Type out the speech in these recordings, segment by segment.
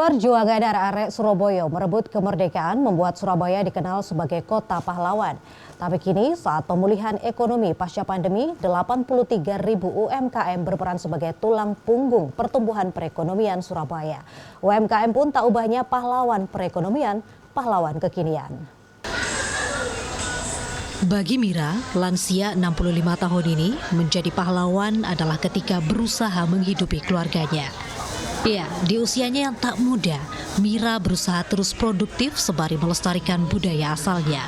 Perjuangan arek-arek Surabaya merebut kemerdekaan membuat Surabaya dikenal sebagai kota pahlawan. Tapi kini saat pemulihan ekonomi pasca pandemi, 83.000 UMKM berperan sebagai tulang punggung pertumbuhan perekonomian Surabaya. UMKM pun tak ubahnya pahlawan perekonomian, pahlawan kekinian. Bagi Mira, lansia 65 tahun ini menjadi pahlawan adalah ketika berusaha menghidupi keluarganya. Ya, di usianya yang tak muda, Mira berusaha terus produktif sembari melestarikan budaya asalnya.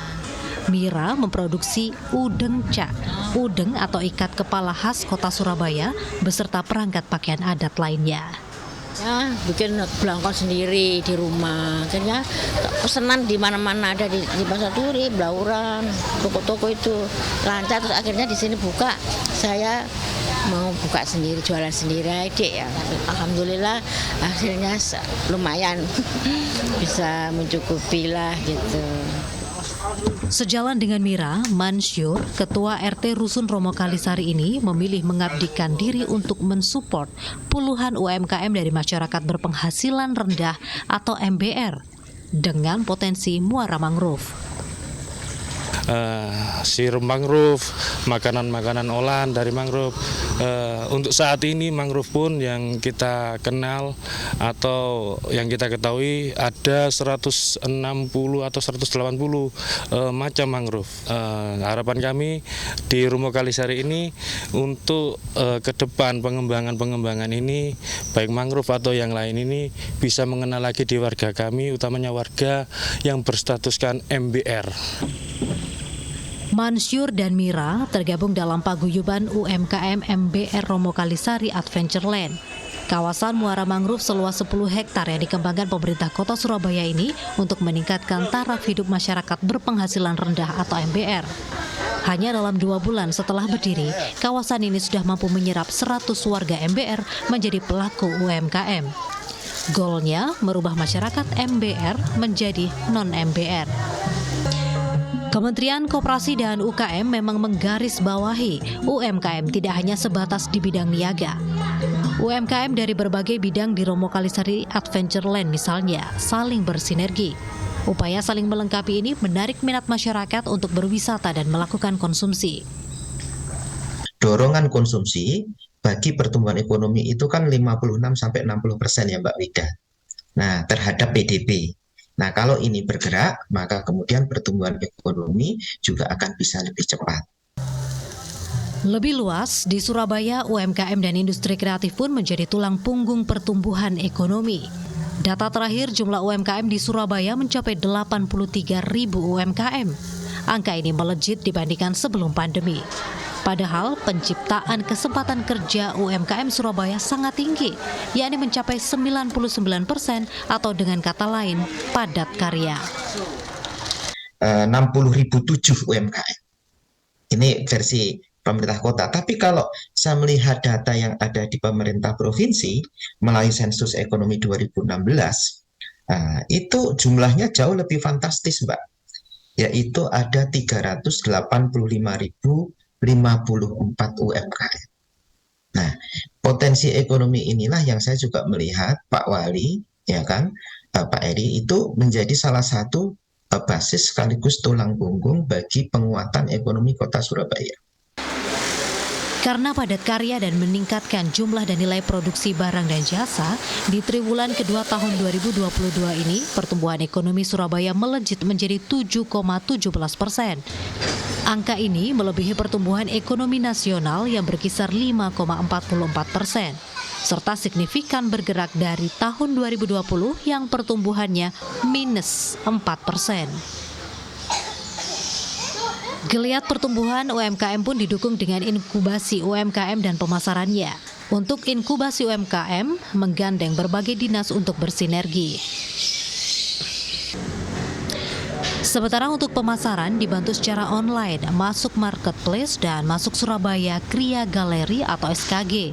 Mira memproduksi udeng cak, udeng atau ikat kepala khas kota Surabaya beserta perangkat pakaian adat lainnya. Ya, bikin belangkon sendiri di rumah. Akhirnya pesanan di mana-mana ada di Pasar Turi, Blauran, toko-toko itu lancar. Terus akhirnya di sini buka, saya mau buka sendiri, jualan sendiri aja ya. Alhamdulillah hasilnya lumayan bisa mencukupi lah gitu. Sejalan dengan Mira, Mansyur, Ketua RT Rusun Romo Kalisari ini memilih mengabdikan diri untuk mensupport puluhan UMKM dari masyarakat berpenghasilan rendah atau MBR dengan potensi muara mangrove. Sirup mangrove, makanan-makanan olahan dari mangrove. Untuk saat ini mangrove pun yang kita kenal atau yang kita ketahui ada 160 atau 180 macam mangrove. Harapan kami di Romo Kalisari ini untuk ke depan pengembangan ini baik mangrove atau yang lain ini bisa mengenal lagi di warga kami, utamanya warga yang berstatuskan MBR. Mansyur dan Mira tergabung dalam paguyuban UMKM MBR Romo Kalisari Adventureland. Kawasan muara mangrove seluas 10 hektar yang dikembangkan pemerintah kota Surabaya ini untuk meningkatkan taraf hidup masyarakat berpenghasilan rendah atau MBR. Hanya dalam 2 bulan setelah berdiri, kawasan ini sudah mampu menyerap 100 warga MBR menjadi pelaku UMKM. Goalnya merubah masyarakat MBR menjadi non-MBR. Kementerian Koperasi dan UKM memang menggarisbawahi UMKM tidak hanya sebatas di bidang niaga. UMKM dari berbagai bidang di Romo Kalisari Adventureland misalnya saling bersinergi. Upaya saling melengkapi ini menarik minat masyarakat untuk berwisata dan melakukan konsumsi. Dorongan konsumsi bagi pertumbuhan ekonomi itu kan 56-60% ya Mbak Wida. Nah, terhadap PDB. Nah, kalau ini bergerak, maka kemudian pertumbuhan ekonomi juga akan bisa lebih cepat. Lebih luas, di Surabaya, UMKM dan industri kreatif pun menjadi tulang punggung pertumbuhan ekonomi. Data terakhir jumlah UMKM di Surabaya mencapai 83.000 UMKM. Angka ini melejit dibandingkan sebelum pandemi. Padahal penciptaan kesempatan kerja UMKM Surabaya sangat tinggi, yakni mencapai 99% atau dengan kata lain, padat karya. 60.007 UMKM. Ini versi pemerintah kota. Tapi kalau saya melihat data yang ada di pemerintah provinsi melalui sensus ekonomi 2016, itu jumlahnya jauh lebih fantastis, Mbak. Yaitu ada 385.054 UMKM. Nah, potensi ekonomi inilah yang saya juga melihat Pak Wali, ya kan, Pak Eri itu menjadi salah satu basis sekaligus tulang punggung bagi penguatan ekonomi kota Surabaya. Karena padat karya dan meningkatkan jumlah dan nilai produksi barang dan jasa, di triwulan kedua tahun 2022 ini, pertumbuhan ekonomi Surabaya melejit menjadi 7,17%. Angka ini melebihi pertumbuhan ekonomi nasional yang berkisar 5,44%, serta signifikan bergerak dari tahun 2020 yang pertumbuhannya minus 4%. Geliat pertumbuhan UMKM pun didukung dengan inkubasi UMKM dan pemasarannya. Untuk inkubasi UMKM, menggandeng berbagai dinas untuk bersinergi. Sementara untuk pemasaran dibantu secara online, masuk marketplace dan masuk Surabaya Kria Galeri atau SKG.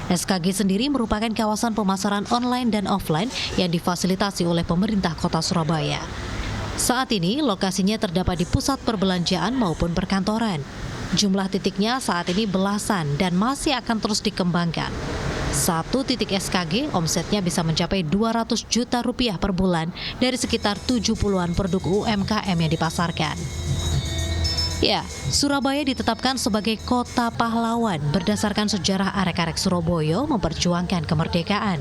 SKG sendiri merupakan kawasan pemasaran online dan offline yang difasilitasi oleh pemerintah kota Surabaya. Saat ini lokasinya terdapat di pusat perbelanjaan maupun perkantoran. Jumlah titiknya saat ini belasan dan masih akan terus dikembangkan. Satu titik SKG omsetnya bisa mencapai 200 juta rupiah per bulan dari sekitar 70-an produk UMKM yang dipasarkan. Ya, Surabaya ditetapkan sebagai kota pahlawan berdasarkan sejarah arek-arek Surabaya memperjuangkan kemerdekaan.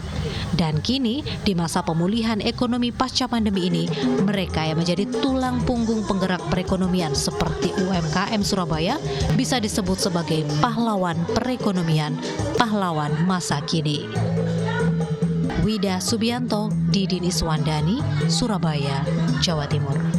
Dan kini, di masa pemulihan ekonomi pasca pandemi ini, mereka yang menjadi tulang punggung penggerak perekonomian seperti UMKM Surabaya bisa disebut sebagai pahlawan perekonomian, pahlawan masa kini. Wida Subianto, Didin Iswandani, Surabaya, Jawa Timur.